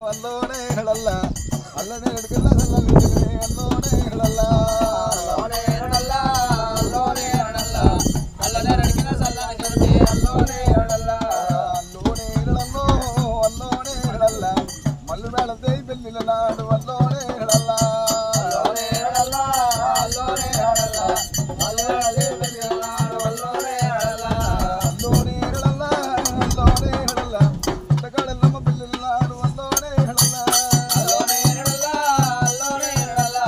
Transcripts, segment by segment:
ಅಲ್ಲೋನೇ ಹೇಳಲ್ಲ ಅಲ್ಲನೇ ಹಿಡ್ಕಲ್ಲ ಅಲ್ಲೋನೇ ಹೇಳಲ್ಲ ಅಲ್ಲೋನೇ ಹೇಳಲ್ಲ ಅಲ್ಲೋನೇ ಹೇಳಲ್ಲ ಅಲ್ಲನೇ ಹಿಡ್ಕಲ್ಲ ಸಲ್ಲನೆ ಜೊತೆ ಅಲ್ಲೋನೇ ಹೇಳಲ್ಲ ಅಲ್ಲೋನೇ ಹೇಳಲ್ಲೋ ಅಲ್ಲೋನೇ ಹೇಳಲ್ಲ ಮಲ್ಲು ಬೇಳದೆ ಬೆಲ್ಲಿನ ನಾಡು ಅಲ್ಲೋನೇ ಹೇಳಲ್ಲ ಅಲ್ಲೋನೇ ಹೇಳಲ್ಲ ಅಲ್ಲೋನೇ ಹೇಳಲ್ಲ ಮಲ್ಲು ಬೇಳದೆ ಬೆಲ್ಲಿನ ನಾಡು ಅಲ್ಲೋನೇ ಹೇಳಲ್ಲ ಅಲ್ಲೋನೇ ಹೇಳಲ್ಲ ಅಲ್ಲೋನೇ ಹೇಳಲ್ಲ ತಗಳೆಲ್ಲಮ್ಮ ಬೆಲ್ಲಿನ ನಾಡು ಅಲ್ಲೋನೇ ಹೇಳಲ್ಲ ಅಲ್ಲೋನೇ ಹೇಳಲ್ಲ ಅಲ್ಲೋನೇ ಹೇಳಲ್ಲ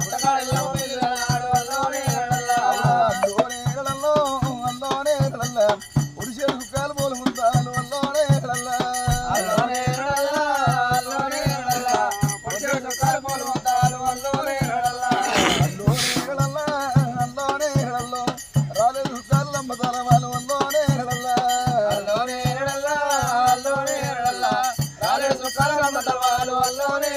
ತಗಳೆಲ್ಲಮ್ಮ ಬೆಲ್ಲಿನ ನಾಡು ಅಲ್ಲೋನೇ ಹೇಳಲ್ಲ ಅಲ್ಲೋನೇ ಹೇಳಲ್ಲೋ ಅಲ್ಲೋನೇ ಹೇಳಲ್ಲ ಒಡಿಶೆ ಕಾಲು ಬೋಲು ಮುಂದಾಲು ಅಲ್ಲೋನೇ ಹೇಳಲ್ಲ ಅಲ್ಲೋನೇ ಹೇಳಲ್ಲ ಅಲ್ಲೋನೇ ಹೇಳಲ್ಲ ಒಡಿಶೆ ಕಾಲು ಬೋಲು ಮುಂದಾಲು ಅಲ್ಲೋನೇ ಹೇಳಲ್ಲ ಅಲ್ಲೋನೇ ಹೇಳಲ್ಲ ಅಲ್ಲೋನೇ ಹೇಳಲ್ಲೋ ರಾಜು ಕಾಲು ನಮ್ಮ ತಲವಾಲು ಅಲ್ಲೋನೇ ಹೇಳಲ್ಲ ಅಲ್ಲೋನೇ ಹೇಳಲ್ಲ ಅಲ್ಲೋನೇ ಹೇಳಲ್ಲ ರಾಜು ಕಾಲು ನಮ್ಮ ತಲವಾಲು ಅಲ್ಲೋನೇ